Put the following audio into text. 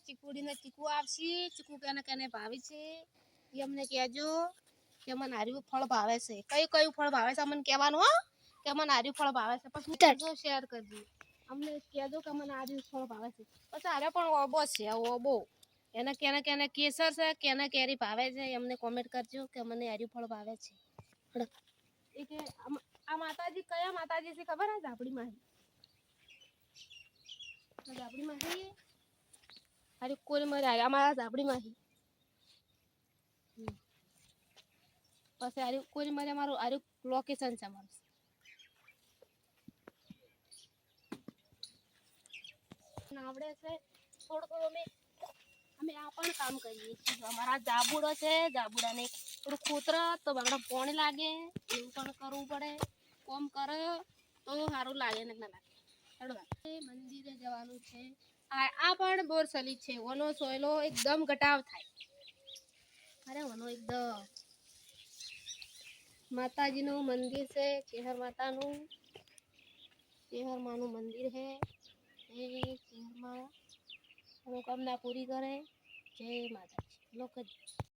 ચીકુડીને ચીકુ આવશે ચીકુ કેને ભાવે છે એ અમને કહેજો કે મને આર્યું ફળ ભાવે છે કયું કયું ફળ ભાવે છે અમને કહેવાનું હો કે મને આર્યું ફળ ભાવે છે પછી કરજો શેર કરજો અમને કહેજો કે મને આર્યું ફળ ભાવે છે પછી આરે પણ ઓબો છે ઓબો એને કેને કેસર છે કેને કેરી ભાવે છે એમને કોમેન્ટ કરજો કે મને આર્યું ફળ ભાવે છે એ કે આ માતાજી કયા માતાજી છે ખબર હે ઝાપડી માં અરે કોઈ મરે અમારા ઝાપડી માં પછી આરે કોઈ મરે અમારું આરે લોકેશન છે અમારું આવડે છે થોડું અમે આ પણ કામ કરીએ છીએ અમારા જાબુડો છે જાબુડાને થોડું ખોતરા તો બગડા પાણી લાગે એવું પણ કરવું પડે કોમ કરે તો સારું લાગે ને ના લાગે મંદિરે જવાનું છે આ પણ બોરસલી છે ઓનો સોયલો એકદમ ઘટાવ થાય અરે ઓનો એકદમ માતાજીનું મંદિર છે ચેહર માતાનું ચેહર માનું મંદિર છે એ ચેહરમાં મનોકામના પૂરી કરે જય માતાજી લોક